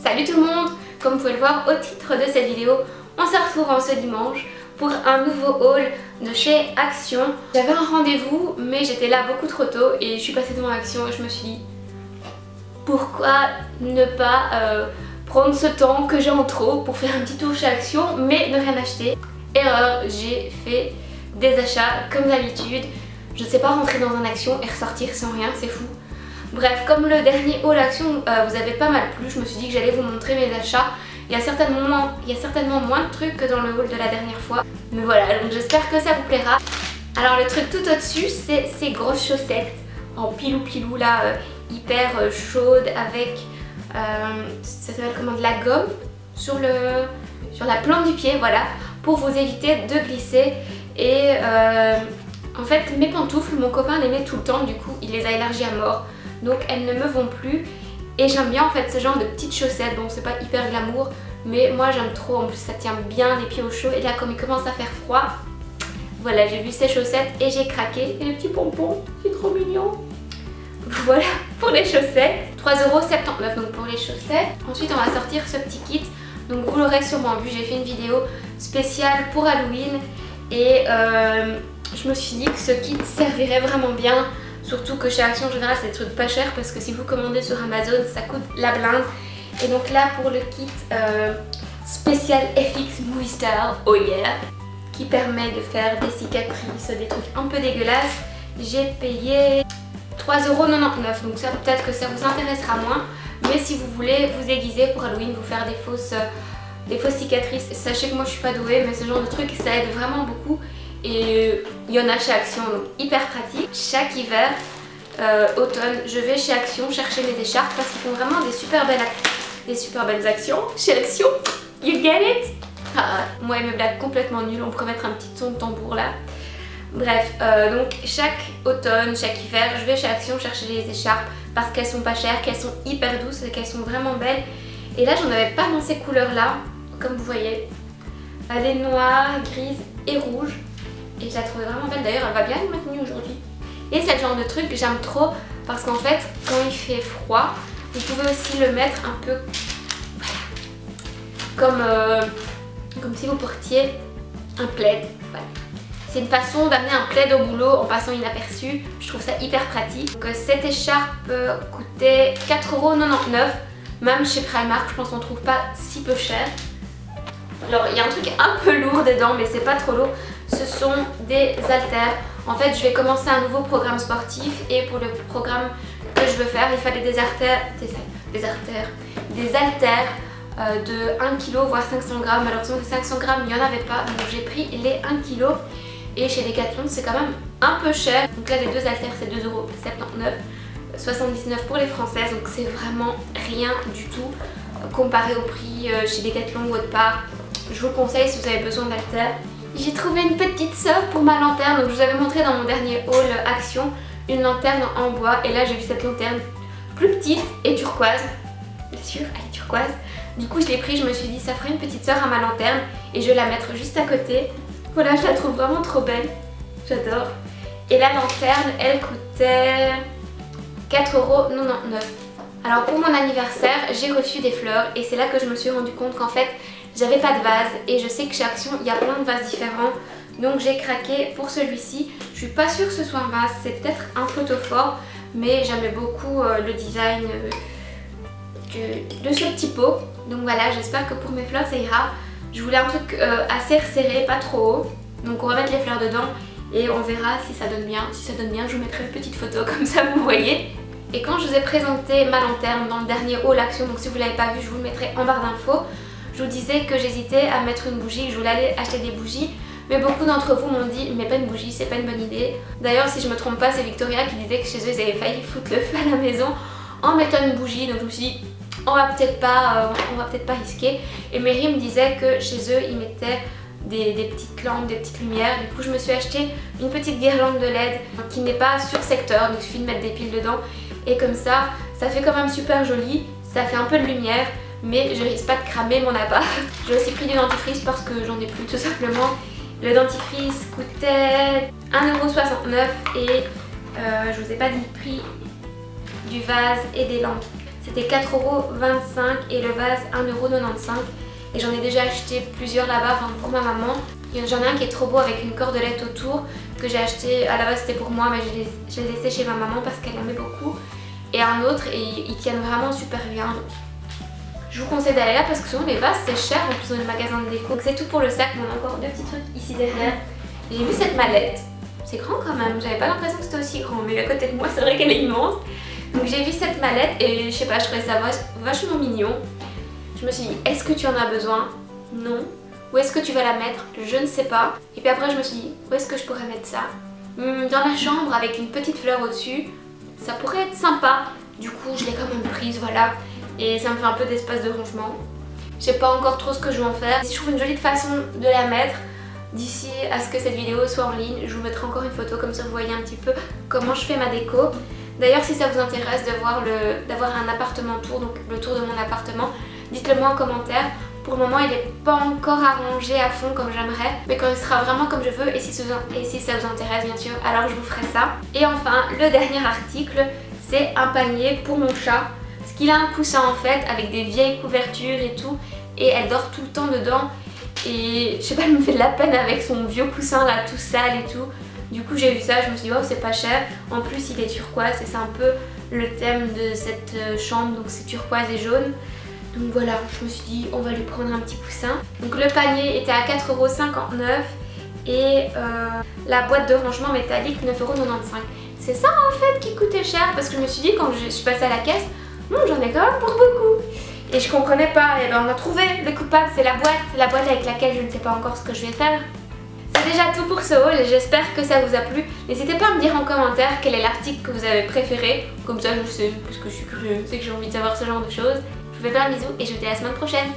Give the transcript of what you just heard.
Salut tout le monde! Comme vous pouvez le voir au titre de cette vidéo, on se retrouve en ce dimanche pour un nouveau haul de chez Action. J'avais un rendez-vous mais j'étais là beaucoup trop tôt et je suis passée devant Action et je me suis dit pourquoi ne pas prendre ce temps que j'ai en trop pour faire un petit tour chez Action mais ne rien acheter. Erreur, j'ai fait des achats comme d'habitude. Je ne sais pas rentrer dans un Action et ressortir sans rien, c'est fou. Bref, comme le dernier haul Action vous avez pas mal plu, je me suis dit que j'allais vous montrer mes achats. Il y a certainement moins de trucs que dans le haul de la dernière fois. Mais voilà, donc j'espère que ça vous plaira. Alors le truc tout au-dessus, c'est ces grosses chaussettes en pilou là, hyper chaudes avec, ça s'appelle comment, de la gomme sur la plante du pied, voilà, pour vous éviter de glisser. Et en fait mes pantoufles, mon copain les met tout le temps, du coup il les a élargies à mort. Donc elles ne me vont plus. Et j'aime bien en fait ce genre de petites chaussettes. Bon, c'est pas hyper glamour, mais moi j'aime trop. En plus ça tient bien les pieds au chaud. Et là comme il commence à faire froid, voilà, j'ai vu ces chaussettes et j'ai craqué. Et les petits pompons, c'est trop mignon. Voilà pour les chaussettes. 3,79€ donc pour les chaussettes. Ensuite on va sortir ce petit kit. Donc vous l'aurez sûrement vu, j'ai fait une vidéo spéciale pour Halloween. Et je me suis dit que ce kit servirait vraiment bien. Surtout que chez Action en général c'est des trucs pas chers parce que si vous commandez sur Amazon ça coûte la blinde. Et donc là pour le kit spécial FX Movie Star, oh yeah, qui permet de faire des cicatrices, des trucs un peu dégueulasses, j'ai payé 3,99€. Donc ça peut-être que ça vous intéressera moins. Mais si vous voulez vous aiguiser pour Halloween, vous faire des fausses cicatrices, sachez que moi je suis pas douée mais ce genre de truc ça aide vraiment beaucoup. Et il y en a chez Action, donc hyper pratique. Chaque hiver, automne, je vais chez Action chercher mes écharpes parce qu'ils font vraiment des super belles actions chez Action. You get it? Moi et mes blagues complètement nulles, on pourrait mettre un petit son de tambour là. Bref, donc chaque automne, chaque hiver, je vais chez Action chercher les écharpes parce qu'elles sont pas chères, qu'elles sont hyper douces et qu'elles sont vraiment belles. Et là, j'en avais pas dans ces couleurs là, comme vous voyez. Elle est noire, grise et rouge. Et je la trouvais vraiment belle, d'ailleurs elle va bien avec ma tenue aujourd'hui. Et c'est le genre de truc que j'aime trop parce qu'en fait quand il fait froid, vous pouvez aussi le mettre un peu voilà, comme si vous portiez un plaid. Voilà. C'est une façon d'amener un plaid au boulot en passant inaperçu, je trouve ça hyper pratique. Donc cette écharpe coûtait 4,99€, même chez Primark je pense qu'on trouve pas si peu cher. Alors il y a un truc un peu lourd dedans mais c'est pas trop lourd. Ce sont des haltères. En fait je vais commencer un nouveau programme sportif et pour le programme que je veux faire il fallait des haltères de 1 kg voire 500 grammes. Malheureusement les 500 grammes il n'y en avait pas donc j'ai pris les 1 kg et chez Decathlon c'est quand même un peu cher. Donc là les deux haltères c'est 2,79€, 79 pour les françaises donc c'est vraiment rien du tout comparé au prix chez Decathlon ou autre part. Je vous le conseille si vous avez besoin d'haltères. J'ai trouvé une petite sœur pour ma lanterne, donc je vous avais montré dans mon dernier haul Action une lanterne en bois et là j'ai vu cette lanterne plus petite et turquoise, bien sûr elle est turquoise. Du coup je l'ai pris, je me suis dit ça ferait une petite sœur à ma lanterne et je vais la mettre juste à côté. Voilà, je la trouve vraiment trop belle, j'adore. Et la lanterne elle coûtait 4,99€. Alors pour mon anniversaire j'ai reçu des fleurs et c'est là que je me suis rendu compte qu'en fait j'avais pas de vase et je sais que chez Action il y a plein de vases différents. Donc j'ai craqué pour celui-ci. Je suis pas sûre que ce soit un vase, c'est peut-être un photophore. Mais j'aimais beaucoup le design de ce petit pot. Donc voilà, j'espère que pour mes fleurs ça ira. Je voulais un truc assez resserré, pas trop haut. Donc on va mettre les fleurs dedans et on verra si ça donne bien. Si ça donne bien, je vous mettrai une petite photo comme ça vous voyez. Et quand je vous ai présenté ma lanterne dans le dernier haul Action, donc si vous l'avez pas vu je vous le mettrai en barre d'infos. Je vous disais que j'hésitais à mettre une bougie, que je voulais aller acheter des bougies. Mais beaucoup d'entre vous m'ont dit mais pas une bougie, c'est pas une bonne idée. D'ailleurs si je me trompe pas c'est Victoria qui disait que chez eux ils avaient failli foutre le feu à la maison en mettant une bougie. Donc je me suis dit on va peut-être pas risquer. Et Mary me disait que chez eux ils mettaient des petites lampes, des petites lumières. Du coup je me suis acheté une petite guirlande de LED qui n'est pas sur secteur, donc il suffit de mettre des piles dedans. Et comme ça fait quand même super joli, ça fait un peu de lumière. Mais je risque pas de cramer mon appart. J'ai aussi pris du dentifrice parce que j'en ai plus tout simplement. Le dentifrice coûtait 1,69€ et je vous ai pas dit le prix du vase et des lampes. C'était 4,25 € et le vase 1,95 €. Et j'en ai déjà acheté plusieurs là-bas, enfin pour ma maman. J'en ai un qui est trop beau avec une cordelette autour que j'ai acheté, à la base c'était pour moi mais je l'ai laissé chez ma maman parce qu'elle l'aimait beaucoup. Et un autre et ils tiennent vraiment super bien. Je vous conseille d'aller là parce que souvent les vases c'est cher en plus dans les magasins de déco. Donc c'est tout pour le sac, mais on a encore deux petits trucs ici derrière. J'ai vu cette mallette, c'est grand quand même, j'avais pas l'impression que c'était aussi grand mais à côté de moi c'est vrai qu'elle est immense. Donc j'ai vu cette mallette et je sais pas, je trouvais ça vachement mignon. Je me suis dit, est-ce que tu en as besoin? Non. Où est-ce que tu vas la mettre? Je ne sais pas. Et puis après je me suis dit, où est-ce que je pourrais mettre ça? Dans la chambre avec une petite fleur au-dessus, ça pourrait être sympa. Du coup je l'ai quand même prise, voilà. Et ça me fait un peu d'espace de rangement. Je sais pas encore trop ce que je vais en faire. Si je trouve une jolie façon de la mettre, d'ici à ce que cette vidéo soit en ligne, je vous mettrai encore une photo comme ça vous voyez un petit peu comment je fais ma déco. D'ailleurs si ça vous intéresse d'avoir un appartement tour, donc le tour de mon appartement, dites-le moi en commentaire. Pour le moment il n'est pas encore arrangé à fond comme j'aimerais, mais quand il sera vraiment comme je veux et si ça vous intéresse bien sûr, alors je vous ferai ça. Et enfin le dernier article, c'est un panier pour mon chat. Parce qu'il a un coussin en fait avec des vieilles couvertures et tout, et elle dort tout le temps dedans. Et je sais pas, elle me fait de la peine avec son vieux coussin là tout sale et tout. Du coup j'ai vu ça, je me suis dit oh c'est pas cher. En plus il est turquoise et c'est un peu le thème de cette chambre, donc c'est turquoise et jaune. Donc voilà, je me suis dit on va lui prendre un petit coussin. Donc le panier était à 4,59 € et la boîte de rangement métallique 9,95 €. C'est ça en fait qui coûtait cher parce que je me suis dit quand je suis passée à la caisse, j'en ai quand même pour beaucoup. Et je comprenais pas, et ben on a trouvé le coupable, c'est la boîte avec laquelle je ne sais pas encore ce que je vais faire. C'est déjà tout pour ce haul et j'espère que ça vous a plu. N'hésitez pas à me dire en commentaire quel est l'article que vous avez préféré, comme ça je sais, parce que je suis curieuse, c'est que j'ai envie de savoir ce genre de choses. Je vous fais plein de bisous et je vous dis à la semaine prochaine.